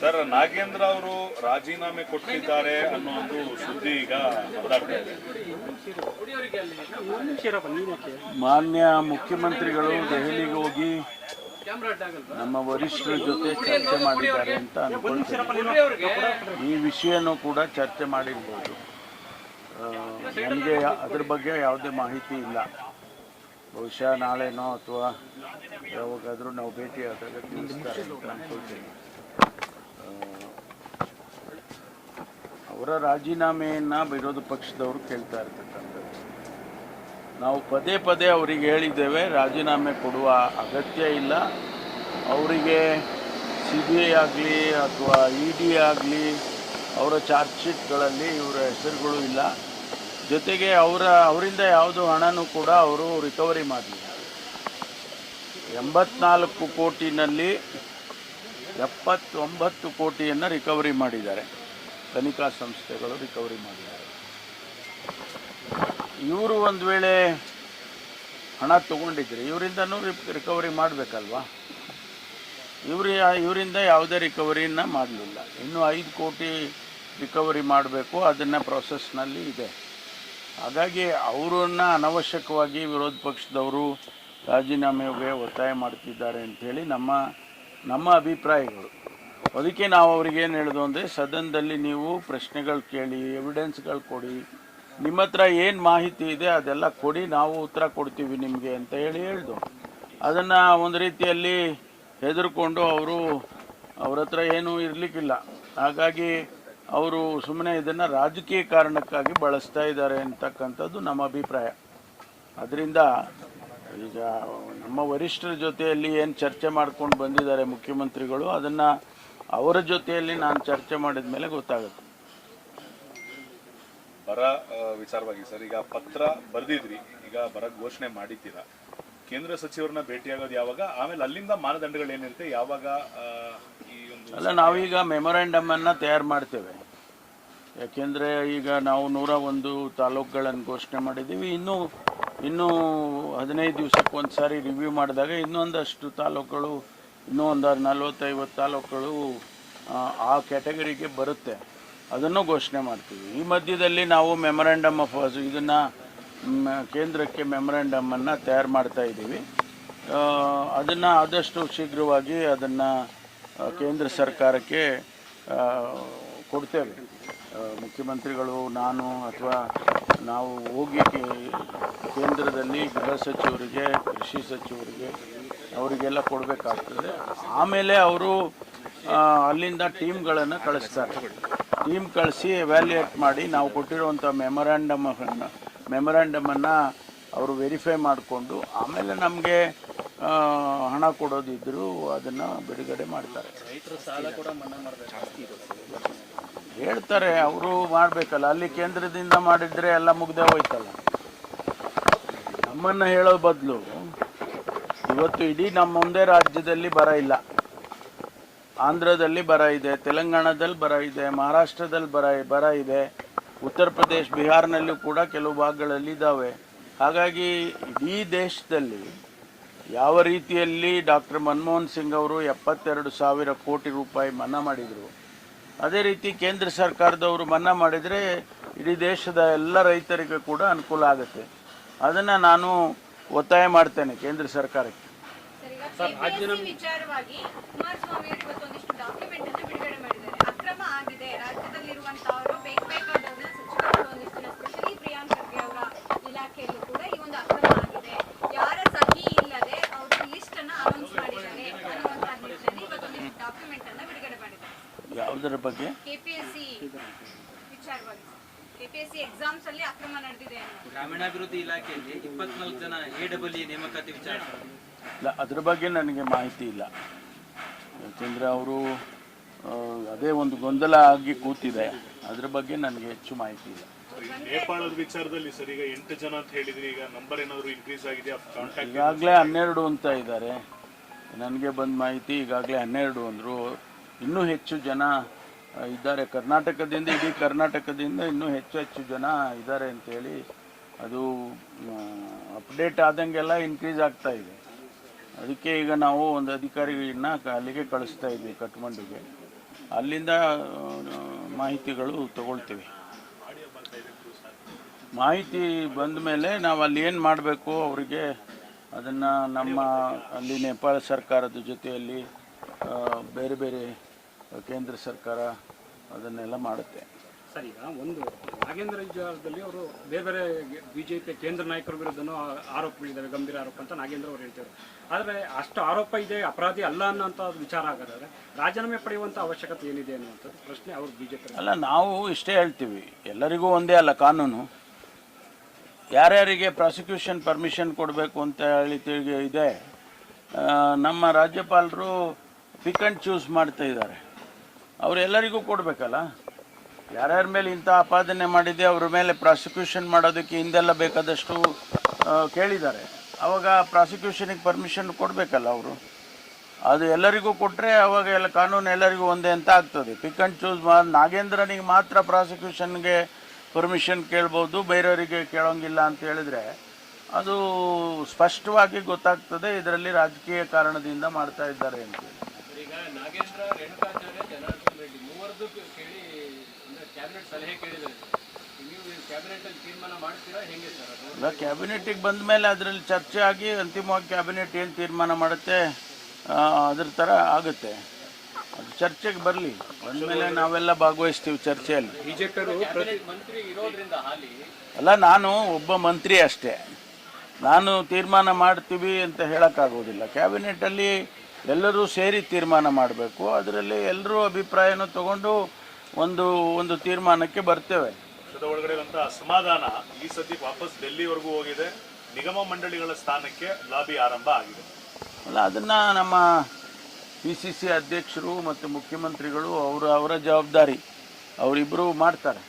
Sir, Nagendra ಅವರು ರಾಜೀನಾಮೆ ಕೊಟ್ಟಿದ್ದಾರೆ ಅನ್ನೋ ಒಂದು ಸುದ್ದಿ ಈಗ ಹರಿದಾಡ್ತಾ ಇದೆ. ಮಾನ್ಯ ಮುಖ್ಯಮಂತ್ರಿಗಳು ದೆಹಲಿಗೆ ಹೋಗಿ ನಮ್ಮ ವರಿಷ್ಠರ ಜೊತೆ ಚರ್ಚೆ ಮಾಡಿದ್ದಾರೆ ಅಂತ ಅನ್ಕೊಳ್ತೇನೆ. ಈ ವಿಷಯನೂ ಕೂಡ ಚರ್ಚೆ ಮಾಡಿರ್ಬೋದು. ನನಗೆ ಅದ್ರ ಬಗ್ಗೆ ಯಾವುದೇ ಮಾಹಿತಿ ಇಲ್ಲ. ಬಹುಶಃ ನಾಳೆನೋ ಅಥವಾ ಯಾವಾಗಾದರೂ ನಾವು ಭೇಟಿಯಾದಾಗ ತಿಳಿಸ್ತಾರೆ ಅಂತ ಅನ್ಕೊಳ್ತೇನೆ. ಅವರ ರಾಜೀನಾಮೆಯನ್ನು ವಿರೋಧ ಪಕ್ಷದವರು ಕೇಳ್ತಾ ಇರ್ತಕ್ಕಂಥದ್ದು. ನಾವು ಪದೇ ಪದೇ ಅವರಿಗೆ ಹೇಳಿದ್ದೇವೆ, ರಾಜೀನಾಮೆ ಕೊಡುವ ಅಗತ್ಯ ಇಲ್ಲ. ಅವರಿಗೆ CBI ಆಗಲಿ ಅಥವಾ ED ಆಗಲಿ ಅವರ ಚಾರ್ಜ್ ಶೀಟ್ಗಳಲ್ಲಿ ಇವರ ಹೆಸರುಗಳು ಇಲ್ಲ. ಜೊತೆಗೆ ಅವರಿಂದ ಯಾವುದು ಹಣನೂ ಕೂಡ ಅವರು ರಿಕವರಿ ಮಾಡಲಿಲ್ಲ. 84 ಕೋಟಿನಲ್ಲಿ 79 ಕೋಟಿಯನ್ನು ರಿಕವರಿ ಮಾಡಿದ್ದಾರೆ. ತನಿಖಾ ಸಂಸ್ಥೆಗಳು ರಿಕವರಿ ಮಾಡಿದ್ದಾರೆ. ಇವರು ಒಂದು ವೇಳೆ ಹಣ ತಗೊಂಡಿದ್ರೆ ಇವರಿಂದನೂ ರಿಕವರಿ ಮಾಡಬೇಕಲ್ವಾ? ಇವರಿಂದ ಯಾವುದೇ ರಿಕವರಿಯನ್ನು ಮಾಡಲಿಲ್ಲ. ಇನ್ನೂ 5 ಕೋಟಿ ರಿಕವರಿ ಮಾಡಬೇಕು, ಅದನ್ನು ಪ್ರೊಸೆಸ್ನಲ್ಲಿ ಇದೆ. ಹಾಗಾಗಿ ಅವರನ್ನು ಅನವಶ್ಯಕವಾಗಿ ವಿರೋಧ ಪಕ್ಷದವರು ರಾಜೀನಾಮೆಗೆ ಒತ್ತಾಯ ಮಾಡ್ತಿದ್ದಾರೆ ಅಂಥೇಳಿ ನಮ್ಮ ಅಭಿಪ್ರಾಯಗಳು. ಅದಕ್ಕೆ ನಾವು ಅವ್ರಿಗೇನು ಹೇಳಿದು ಅಂದರೆ, ಸದನದಲ್ಲಿ ನೀವು ಪ್ರಶ್ನೆಗಳು ಕೇಳಿ, ಎವಿಡೆನ್ಸ್ಗಳು ಕೊಡಿ, ನಿಮ್ಮ ಹತ್ರ ಏನು ಮಾಹಿತಿ ಇದೆ ಅದೆಲ್ಲ ಕೊಡಿ, ನಾವು ಉತ್ತರ ಕೊಡ್ತೀವಿ ನಿಮಗೆ ಅಂತ ಹೇಳ್ದು. ಅದನ್ನು ಒಂದು ರೀತಿಯಲ್ಲಿ ಹೆದರ್ಕೊಂಡು ಅವ್ರ ಹತ್ರ ಏನೂ ಇರಲಿಕ್ಕಿಲ್ಲ. ಹಾಗಾಗಿ ಅವರು ಸುಮ್ಮನೆ ಇದನ್ನು ರಾಜಕೀಯ ಕಾರಣಕ್ಕಾಗಿ ಬಳಸ್ತಾ ಇದ್ದಾರೆ ಅಂತಕ್ಕಂಥದ್ದು ನಮ್ಮ ಅಭಿಪ್ರಾಯ. ಅದರಿಂದ ಈಗ ನಮ್ಮ ವರಿಷ್ಠರ ಜೊತೆಯಲ್ಲಿ ಏನು ಚರ್ಚೆ ಮಾಡ್ಕೊಂಡು ಬಂದಿದ್ದಾರೆ ಮುಖ್ಯಮಂತ್ರಿಗಳು, ಅದನ್ನು ಅವರ ಜೊತೆಯಲ್ಲಿ ನಾನು ಚರ್ಚೆ ಮಾಡಿದ ಮೇಲೆ ಗೊತ್ತಾಗುತ್ತೆ. ಬರ ವಿಚಾರವಾಗಿ ಸರ್, ಈಗ ಪತ್ರ ಬರೆದಿದ್ರಿ, ಈಗ ಬರ ಘೋಷಣೆ ಮಾಡಿದ್ದೀರಾ, ಕೇಂದ್ರ ಸಚಿವರನ್ನ ಭೇಟಿಯಾಗೋದು ಯಾವಾಗ, ಆಮೇಲೆ ಅಲ್ಲಿಂದ ಮಾನದಂಡಗಳು ಏನಿರುತ್ತೆ, ಯಾವಾಗ ಈ ಒಂದು ಅಲ್ಲ, ನಾವೀಗ ಮೆಮೊರಾಂಡಮ್ ಅನ್ನು ತಯಾರು ಮಾಡ್ತೇವೆ. ಯಾಕೆಂದರೆ ಈಗ ನಾವು 101 ತಾಲೂಕುಗಳನ್ನು ಘೋಷಣೆ ಮಾಡಿದ್ದೀವಿ. ಇನ್ನೂ 15 ದಿವಸಕ್ಕೆ ಒಂದು ಸಾರಿ ರಿವ್ಯೂ ಮಾಡಿದಾಗ ಇನ್ನೊಂದಷ್ಟು ತಾಲೂಕುಗಳು, ಇನ್ನೂ ಒಂದು 40-50 ತಾಲೂಕುಗಳು ಆ ಕ್ಯಾಟಗರಿಗೆ ಬರುತ್ತೆ. ಅದನ್ನು ಘೋಷಣೆ ಮಾಡ್ತೀವಿ. ಈ ಮಧ್ಯದಲ್ಲಿ ನಾವು ಮೆಮೊರಾಂಡಮ್ ಆಫ್ ಇದನ್ನು ಕೇಂದ್ರಕ್ಕೆ ಮೆಮೊರಾಂಡಮನ್ನು ತಯಾರು ಮಾಡ್ತಾ ಇದ್ದೀವಿ. ಅದನ್ನು ಆದಷ್ಟು ಶೀಘ್ರವಾಗಿ ಅದನ್ನು ಕೇಂದ್ರ ಸರ್ಕಾರಕ್ಕೆ ಕೊಡ್ತೇವೆ. ಮುಖ್ಯಮಂತ್ರಿಗಳು, ನಾನು ಅಥವಾ ನಾವು ಹೋಗಿ ಕೇಂದ್ರದಲ್ಲಿ ಗೃಹ ಸಚಿವರಿಗೆ, ಕೃಷಿ ಸಚಿವರಿಗೆ ಅವರಿಗೆಲ್ಲ ಕೊಡಬೇಕಾಗ್ತದೆ. ಆಮೇಲೆ ಅವರು ಅಲ್ಲಿಂದ ಟೀಮ್ಗಳನ್ನು ಕಳಿಸ್ತಾರೆ. ಟೀಮ್ ಕಳಿಸಿ ಎವ್ಯಾಲ್ಯೂಯೇಟ್ ಮಾಡಿ ನಾವು ಕೊಟ್ಟಿರುವಂಥ ಮೆಮೊರಾಂಡಮನ್ನು ಅವರು ವೆರಿಫೈ ಮಾಡಿಕೊಂಡು ಆಮೇಲೆ ನಮಗೆ ಹಣ ಕೊಡೋದಿದ್ದರೂ ಅದನ್ನು ಬಿಡುಗಡೆ ಮಾಡ್ತಾರೆ. ರೈತರ ಸಾಲ ಕೂಡ ಮನ್ನಾ ಹೇಳ್ತಾರೆ, ಅವರು ಮಾಡಬೇಕಲ್ಲ. ಅಲ್ಲಿ ಕೇಂದ್ರದಿಂದ ಮಾಡಿದರೆ ಎಲ್ಲ ಮುಗ್ದೇ ಹೋಯ್ತಲ್ಲ. ನಮ್ಮನ್ನು ಹೇಳೋ ಬದಲು ಇವತ್ತು ಇಡೀ ನಮ್ಮ ಒಂದೇ ರಾಜ್ಯದಲ್ಲಿ ಬರ ಇಲ್ಲ. ಆಂಧ್ರದಲ್ಲಿ ಬರ ಇದೆ, ತೆಲಂಗಾಣದಲ್ಲಿ ಬರ ಇದೆ, ಮಹಾರಾಷ್ಟ್ರದಲ್ಲಿ ಬರ ಇದೆ, ಉತ್ತರ ಪ್ರದೇಶ, ಬಿಹಾರ್ನಲ್ಲೂ ಕೂಡ ಕೆಲವು ಭಾಗಗಳಲ್ಲಿ ಇದ್ದಾವೆ. ಹಾಗಾಗಿ ಇಡೀ ದೇಶದಲ್ಲಿ ಯಾವ ರೀತಿಯಲ್ಲಿ ಡಾಕ್ಟರ್ ಮನಮೋಹನ್ ಸಿಂಗ್ ಅವರು 72,000 ಕೋಟಿ ರೂಪಾಯಿ ಮನ್ನಾ ಮಾಡಿದರು, ಅದೇ ರೀತಿ ಕೇಂದ್ರ ಸರ್ಕಾರದವರು ಮನ್ನಾ ಮಾಡಿದರೆ ಇಡೀ ದೇಶದ ಎಲ್ಲ ರೈತರಿಗೆ ಕೂಡ ಅನುಕೂಲ ಆಗುತ್ತೆ. ಅದನ್ನು ನಾನು ಒತ್ತಾಯ ಮಾಡ್ತೇನೆ ಕೇಂದ್ರ ಸರ್ಕಾರಕ್ಕೆ. ವಿಚಾರವಾಗಿ ಕುಮಾರಸ್ವಾಮಿ ಅವರು ಇವತ್ತೊಂದಿಷ್ಟು ಡಾಕ್ಯುಮೆಂಟ್ ಅನ್ನು ಬಿಡುಗಡೆ ಮಾಡಿದ್ದಾರೆ. ಅಕ್ರಮ ಆಗಿದೆ ರಾಜ್ಯದಲ್ಲಿರುವಂತಹವರು ಬೇಕಾದವರನ್ನ ಸಚಿವರುಗಳು ಒಂದಿಷ್ಟು ಸ್ಪೆಷಲಿ ಪ್ರಿಯಾಂಕ್ ಖರ್ಗೆ ಅವರ ಇಲಾಖೆಯಲ್ಲೂ ಕೂಡ ಈ ಒಂದು ಅಕ್ರಮ ಆಗಿದೆ, ಯಾರ ಸಹಿ ಇಲ್ಲದೆ ಅವರು ಲಿಸ್ಟ್ ಅನ್ನ ಅನೌನ್ಸ್ ಮಾಡಿದ್ದಾರೆ ಅನ್ನುವಂತಹ ನಿಟ್ಟಿನಲ್ಲಿ ಇವತ್ತೊಂದಿಷ್ಟು ಡಾಕ್ಯುಮೆಂಟ್ ಅನ್ನ ಬಿಡುಗಡೆ ಮಾಡಿದ್ದಾರೆ. ಯಾವುದರ ಬಗ್ಗೆ? KPSC ವಿಚಾರವಾಗಿ. KPSC ಎಕ್ಸಾಮ್ಸ್ ಅಲ್ಲಿ ಅಕ್ರಮ ನಡೆದಿದೆ. ಗ್ರಾಮೀಣಾಭಿವೃದ್ಧಿ ಇಲಾಖೆಯಲ್ಲಿ 24 ಜನ AEE ನೇಮಕಾತಿ ವಿಚಾರ ಇಲ್ಲ, ಅದ್ರ ಬಗ್ಗೆ ನನಗೆ ಮಾಹಿತಿ ಇಲ್ಲ. ಯಾಕೆಂದರೆ ಅವರು ಅದೇ ಒಂದು ಗೊಂದಲ ಆಗಿ ಕೂತಿದೆ. ಅದ್ರ ಬಗ್ಗೆ ನನಗೆ ಹೆಚ್ಚು ಮಾಹಿತಿ ಇಲ್ಲ. ನೇಪಾಳದ ವಿಚಾರದಲ್ಲಿ ಸರ್, ಈಗ 8 ಜನ ಅಂತ ಹೇಳಿದ್ರಿ, ಈಗ ನಂಬರ್ ಏನಾದರೂ ಇನ್ಕ್ರೀಸ್ ಆಗಿದೆಯಾ? ಈಗಾಗಲೇ 12 ಅಂತ ಇದ್ದಾರೆ. ನನಗೆ ಬಂದ ಮಾಹಿತಿ ಈಗಾಗಲೇ 12 ಅಂದರು. ಇನ್ನೂ ಹೆಚ್ಚು ಜನ ಇದ್ದಾರೆ ಕರ್ನಾಟಕದಿಂದ, ಇಡೀ ಕರ್ನಾಟಕದಿಂದ ಇನ್ನೂ ಹೆಚ್ಚು ಜನ ಇದ್ದಾರೆ ಅಂತೇಳಿ ಅದು ಅಪ್ಡೇಟ್ ಆದಂಗೆಲ್ಲ ಇನ್ಕ್ರೀಸ್ ಆಗ್ತಾ ಇದೆ. ಅದಕ್ಕೆ ಈಗ ನಾವು ಒಂದು ಅಧಿಕಾರಿಗಳನ್ನ ಅಲ್ಲಿಗೆ ಕಳಿಸ್ತಾ ಇದ್ವಿ, ಕಠ್ಮಂಡುಗೆ. ಅಲ್ಲಿಂದ ಮಾಹಿತಿಗಳು ತಗೊಳ್ತೀವಿ. ಮಾಹಿತಿ ಬಂದ ಮೇಲೆ ನಾವು ಅಲ್ಲಿ ಏನು ಮಾಡಬೇಕು ಅವರಿಗೆ ಅದನ್ನು ನಮ್ಮ ಅಲ್ಲಿ ನೇಪಾಳ ಸರ್ಕಾರದ ಜೊತೆಯಲ್ಲಿ ಬೇರೆ ಬೇರೆ ಕೇಂದ್ರ ಸರ್ಕಾರ ಅದನ್ನೆಲ್ಲ ಮಾಡುತ್ತೆ. ಸರ್, ಈಗ ಒಂದು ನಾಗೇಂದ್ರ ವಿಚಾರದಲ್ಲಿ ಅವರು ಬೇರೆ ಬೇರೆ ಬಿಜೆಪಿ ಕೇಂದ್ರ ನಾಯಕರ ವಿರುದ್ಧನೂ ಆರೋಪಗಳಿದ್ದಾವೆ, ಗಂಭೀರ ಆರೋಪ ಅಂತ ನಾಗೇಂದ್ರ ಅವರು ಹೇಳ್ತಾರೆ. ಆದರೆ ಅಷ್ಟು ಆರೋಪ ಇದೆ, ಅಪರಾಧಿ ಅಲ್ಲ ಅನ್ನೋಂಥ ವಿಚಾರ ಆಗೋದಾದ್ರೆ ರಾಜೀನಾಮೆ ಪಡೆಯುವಂಥ ಅವಶ್ಯಕತೆ ಏನಿದೆ ಅನ್ನುವಂಥದ್ದು ಪ್ರಶ್ನೆ ಅವರು ಬಿಜೆಪಿ ಅಲ್ಲ. ನಾವು ಇಷ್ಟೇ ಹೇಳ್ತೀವಿ, ಎಲ್ಲರಿಗೂ ಒಂದೇ ಅಲ್ಲ ಕಾನೂನು. ಯಾರ್ಯಾರಿಗೆ ಪ್ರಾಸಿಕ್ಯೂಷನ್ ಪರ್ಮಿಷನ್ ಕೊಡಬೇಕು ಅಂತ ಹೇಳಿ ಇದೆ. ನಮ್ಮ ರಾಜ್ಯಪಾಲರು ಪಿಕ್ ಆ್ಯಂಡ್ ಚೂಸ್ ಮಾಡ್ತಾ ಇದ್ದಾರೆ. ಅವರೆಲ್ಲರಿಗೂ ಕೊಡಬೇಕಲ್ಲ. ಯಾರ್ಯಾರ ಮೇಲೆ ಇಂಥ ಆಪಾದನೆ ಮಾಡಿದೆ ಅವ್ರ ಮೇಲೆ ಪ್ರಾಸಿಕ್ಯೂಷನ್ ಮಾಡೋದಕ್ಕೆ ಹಿಂದೆಲ್ಲ ಬೇಕಾದಷ್ಟು ಕೇಳಿದ್ದಾರೆ. ಅವಾಗ ಪ್ರಾಸಿಕ್ಯೂಷನಿಗೆ ಪರ್ಮಿಷನ್ ಕೊಡಬೇಕಲ್ಲ ಅವರು. ಅದು ಎಲ್ಲರಿಗೂ ಕೊಟ್ಟರೆ ಅವಾಗ ಎಲ್ಲ ಕಾನೂನು ಎಲ್ಲರಿಗೂ ಒಂದೇ ಅಂತ ಆಗ್ತದೆ. ಪಿಕ್ ಆ್ಯಂಡ್ ಚೂಸ್ ನಾಗೇಂದ್ರನಿಗೆ ಮಾತ್ರ ಪ್ರಾಸಿಕ್ಯೂಷನ್ಗೆ ಪರ್ಮಿಷನ್ ಕೇಳ್ಬೋದು, ಬೇರೆಯವರಿಗೆ ಕೇಳೋಂಗಿಲ್ಲ ಅಂತ ಹೇಳಿದರೆ ಅದು ಸ್ಪಷ್ಟವಾಗಿ ಗೊತ್ತಾಗ್ತದೆ ಇದರಲ್ಲಿ ರಾಜಕೀಯ ಕಾರಣದಿಂದ ಮಾಡ್ತಾ ಇದ್ದಾರೆ ಅಂತ. ಈಗ ನಾಗೇಂದ್ರ, ರೇಣುಕಾಚಾರ್ಯ, ಜನಾರ್ದನ್ ರೆಡ್ಡಿ ಮೂವರದ್ದು ಕೇಳಿ ಕ್ಯಾಬಿನೆಟ್ ಸಲಹೆ ಕೇಳಿದ್ದಾರೆ. ನೀವು ಕ್ಯಾಬಿನೆಟಲ್ಲಿ ತೀರ್ಮಾನ ಮಾಡ್ತೀರಾ ಹೇಗೆ ಸರ್ ಅದು? ಇಲ್ಲ, ಕ್ಯಾಬಿನೆಟಿಗೆ ಬಂದ ಮೇಲೆ ಅದರಲ್ಲಿ ಚರ್ಚೆ ಆಗಿ ಅಂತಿಮವಾಗಿ ಕ್ಯಾಬಿನೆಟ್ ಏನು ತೀರ್ಮಾನ ಮಾಡುತ್ತೆ ಅದ್ರ ಥರ ಆಗುತ್ತೆ. ಅದು ಚರ್ಚೆಗೆ ಬರಲಿ, ಬಂದಮೇಲೆ ನಾವೆಲ್ಲ ಭಾಗವಹಿಸ್ತೀವಿ ಚರ್ಚೆಯಲ್ಲಿ. ಮಂತ್ರಿ ಇರೋದ್ರಿಂದ ಹಾಲಿ ಅಲ್ಲ, ನಾನು ಒಬ್ಬ ಮಂತ್ರಿ ಅಷ್ಟೇ. ನಾನು ತೀರ್ಮಾನ ಮಾಡ್ತೀವಿ ಅಂತ ಹೇಳೋಕ್ಕಾಗೋದಿಲ್ಲ. ಕ್ಯಾಬಿನೆಟಲ್ಲಿ ಎಲ್ಲರೂ ಸೇರಿ ತೀರ್ಮಾನ ಮಾಡಬೇಕು. ಅದರಲ್ಲಿ ಎಲ್ಲರೂ ಅಭಿಪ್ರಾಯನೂ ತಗೊಂಡು ಒಂದು ತೀರ್ಮಾನಕ್ಕೆ ಬರ್ತೇವೆ. ಪಕ್ಷದ ಒಳಗಡೆ ಇರುವಂತಹ ಅಸಮಾಧಾನ ಈ ಸತಿ ವಾಪಸ್ ಡೆಲ್ಲಿವರೆಗೂ ಹೋಗಿದೆ. ನಿಗಮ ಮಂಡಳಿಗಳ ಸ್ಥಾನಕ್ಕೆ ಲಾಬಿ ಆರಂಭ ಆಗಿದೆ. ಅಲ್ಲ, ಅದನ್ನು ನಮ್ಮ PCC ಅಧ್ಯಕ್ಷರು ಮತ್ತು ಮುಖ್ಯಮಂತ್ರಿಗಳು ಅವರ ಜವಾಬ್ದಾರಿ, ಅವರಿಬ್ಬರು ಮಾಡ್ತಾರೆ.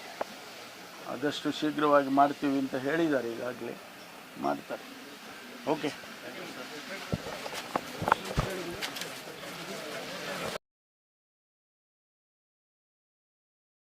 ಆದಷ್ಟು ಶೀಘ್ರವಾಗಿ ಮಾಡ್ತೀವಿ ಅಂತ ಹೇಳಿದ್ದಾರೆ, ಈಗಾಗಲೇ ಮಾಡ್ತಾರೆ. ಓಕೆ.